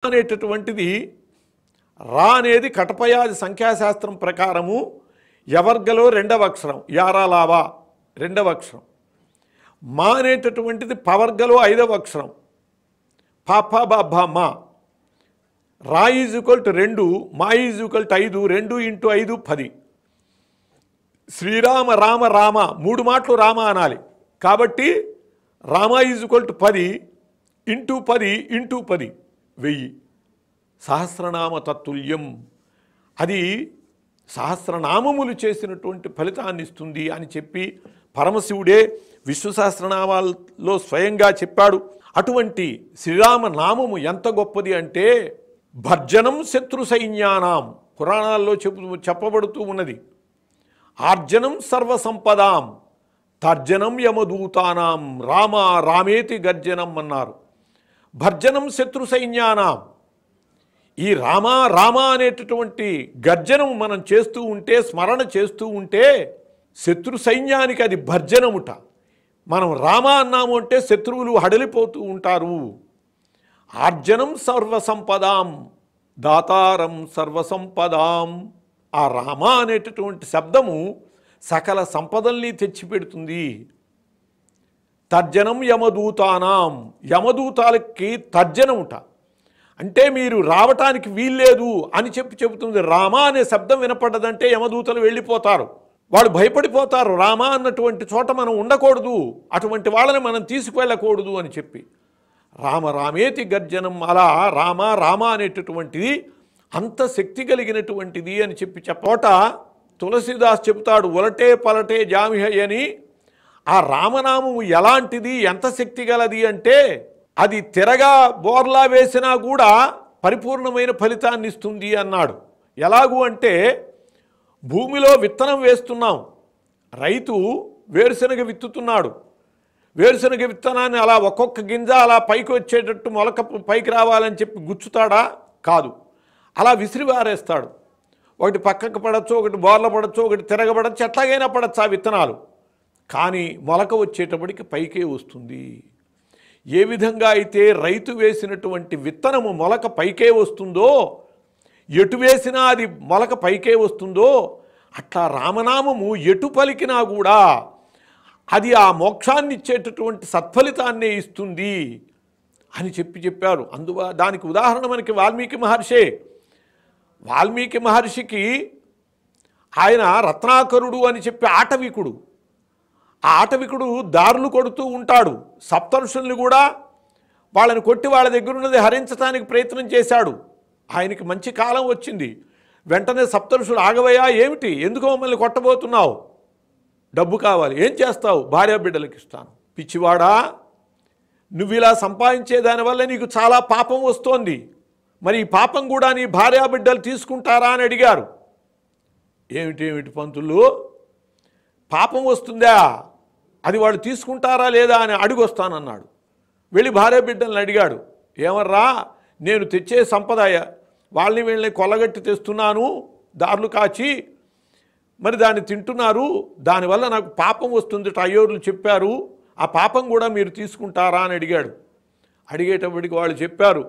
అనేటటువంటిది రా అనేది కటపయాది సంఖ్యాశాస్త్రం ప్రకారము యవర్గలో రెండవ అక్షరం యారాలావా రెండవ అక్షరం. మా అనేటటువంటిది పవర్గలో ఐదవ అక్షరం పాపా బాబా మా. రా ఈజ్ ఈక్వల్ టు 2, మా is equal to 5, 2 into 5 10. Srirama Rama Rama 3 మాటలు రామ అనాలి కాబట్టి Rama is equal to 10 into 10 into 10 1000. సహస్రనామ తత్తుల్యం, అది సహస్రనామములు చేసినటువంటి ఫలితాన్ని ఇస్తుంది అని చెప్పి పరమశివుడే విష్ణు సహస్రనామాల్లో స్వయంగా చెప్పాడు. అటువంటి శ్రీరామ నామము ఎంత గొప్పది అంటే భర్జనం శత్రు సైన్యానాం, పురాణాల్లో చెప్పబడుతూ ఉన్నది. ఆర్జనం సర్వసంపదాం, తర్జనం యమదూతానాం, రామ రామేతి గర్జనం అన్నారు. భర్జనం శత్రు సైన్యానాం, ఈ రామ రామ అనేటటువంటి గర్జనం మనం చేస్తూ ఉంటే, స్మరణ చేస్తూ ఉంటే శత్రు సైన్యానికి అది భర్జనముట. మనం రామ అన్నాము అంటే శత్రువులు హడలిపోతూ ఉంటారు. ఆర్జనం సర్వసంపదాం, దాతారం సర్వసంపదాం. ఆ రామ అనేటటువంటి శబ్దము సకల సంపదల్ని తెచ్చిపెడుతుంది. తర్జనం యమదూతానాం, యమదూతాలకి తర్జనముట అంటే మీరు రావటానికి వీల్లేదు అని చెబుతుంది. రామ అనే శబ్దం వినపడ్డదంటే యమదూతలు వెళ్ళిపోతారు, వాళ్ళు భయపడిపోతారు. రామ అన్నటువంటి చోట మనం ఉండకూడదు, అటువంటి వాళ్ళని మనం తీసుకువెళ్ళకూడదు అని చెప్పి రామ రామేతి గర్జనం. అలా రామ రామ అనేటటువంటిది అంత శక్తి కలిగినటువంటిది అని చెప్పోట తులసీదాస్ చెబుతాడు, ఉలటే పలటే జామిహై అని. ఆ రామనామము ఎలాంటిది, ఎంత శక్తి గలది అంటే అది తిరగా బోర్లా వేసినా కూడా పరిపూర్ణమైన ఫలితాన్ని ఇస్తుంది అన్నాడు. ఎలాగూ అంటే భూమిలో విత్తనం వేస్తున్నాం, రైతు వేరుశనగ విత్తుతున్నాడు. వేరుశనగ విత్తనాన్ని అలా ఒక్కొక్క గింజ అలా పైకి వచ్చేటట్టు మొలక పైకి రావాలని చెప్పి గుచ్చుతాడా? కాదు, అలా విసిరివారేస్తాడు. ఒకటి పక్కకు పడచ్చు, ఒకటి బోర్ల పడచ్చు, ఒకటి తిరగబడచ్చు, ఎట్లాగైనా పడచ్చు ఆ విత్తనాలు. కానీ మొలక వచ్చేటప్పటికి పైకే వస్తుంది. ఏ విధంగా అయితే రైతు వేసినటువంటి విత్తనము మొలక పైకే వస్తుందో, ఎటు వేసినా అది మొలక పైకే వస్తుందో, అట్లా రామనామము ఎటు పలికినా కూడా అది ఆ మోక్షాన్ని ఇచ్చేటటువంటి సత్ఫలితాన్నే ఇస్తుంది అని చెప్పారు. దానికి ఉదాహరణ మనకి వాల్మీకి మహర్షే. వాల్మీకి మహర్షికి ఆయన రత్నాకరుడు అని చెప్పి ఆటవికుడు. ఆ ఆటవికుడు దారులు కొడుతూ ఉంటాడు. సప్తర్షుల్ని కూడా వాళ్ళని కొట్టి వాళ్ళ దగ్గర ఉన్నది హరించడానికి ప్రయత్నం చేశాడు. ఆయనకి మంచి కాలం వచ్చింది. వెంటనే సప్తర్షులు, ఆగవయ్యా, ఏమిటి, ఎందుకు మమ్మల్ని కొట్టబోతున్నావు? డబ్బు కావాలి, ఏం చేస్తావు? భార్యాబిడ్డలకు ఇస్తాను. పిచ్చివాడా, నువ్వు ఇలా సంపాదించే దానివల్ల నీకు చాలా పాపం వస్తోంది, మరి ఈ పాపం కూడా నీ భార్యాబిడ్డలు తీసుకుంటారా అని అడిగారు. ఏమిటి పంతులు, పాపం వస్తుందా, అది వాళ్ళు తీసుకుంటారా లేదా అని అడిగొస్తానన్నాడు. వెళ్ళి భార్యాబిడ్డలను అడిగాడు. ఏమర్రా, నేను తెచ్చే సంపద వాళ్ళని వీళ్ళని కొల్లగట్టి తెస్తున్నాను, దారులు కాచి, మరి దాన్ని తింటున్నారు, దానివల్ల నాకు పాపం వస్తుంది అయ్యోర్లు చెప్పారు, ఆ పాపం కూడా మీరు తీసుకుంటారా అని అడిగాడు. అడిగేటప్పటికి వాళ్ళు చెప్పారు,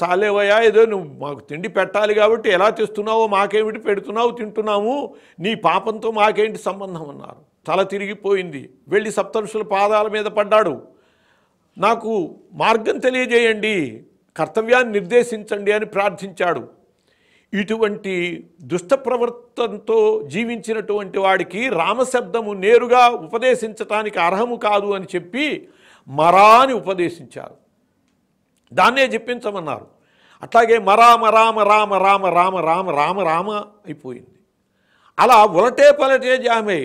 చాలేవయ్యా, ఏదో నువ్వు మాకు తిండి పెట్టాలి కాబట్టి ఎలా తెస్తున్నావో మాకేమిటి, పెడుతున్నావు, తింటున్నాము, నీ పాపంతో మాకేంటి సంబంధం అన్నారు. తల తిరిగిపోయింది. వెళ్ళి సప్తర్షుల పాదాల మీద పడ్డాడు. నాకు మార్గం తెలియజేయండి, కర్తవ్యాన్ని నిర్దేశించండి అని ప్రార్థించాడు. ఇటువంటి దుష్ట ప్రవర్తనతో జీవించినటువంటి వాడికి రామశబ్దము నేరుగా ఉపదేశించటానికి అర్హము కాదు అని చెప్పి మరా అని ఉపదేశించారు. దాన్నే చెప్పించమన్నారు. అట్లాగే మరామ రామ రామ రామ రామ రామ రామ రామ అయిపోయింది. అలా ఉలటే పలటే జామే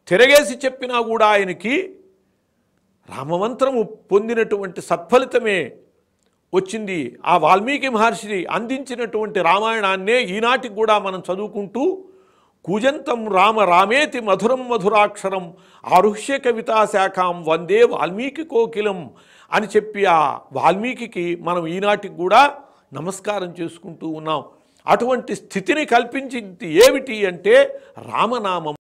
తిరగేసి చెప్పినా కూడా ఆయనకి రామమంత్రము పొందినటువంటి సత్ఫలితమే వచ్చింది. ఆ వాల్మీకి మహర్షి అందించినటువంటి రామాయణాన్నే ఈనాటికి కూడా మనం చదువుకుంటూ కూజంతం రామ రామేతి మధురం మధురాక్షరం ఆరుహ్య కవితాశాఖాం వందే వాల్మీకి కోకిలం అని చెప్పి ఆ వాల్మీకి మనం ఈనాటికి కూడా నమస్కారం చేసుకుంటూ ఉన్నాం. అటువంటి స్థితిని కల్పించింది ఏమిటి అంటే రామనామం.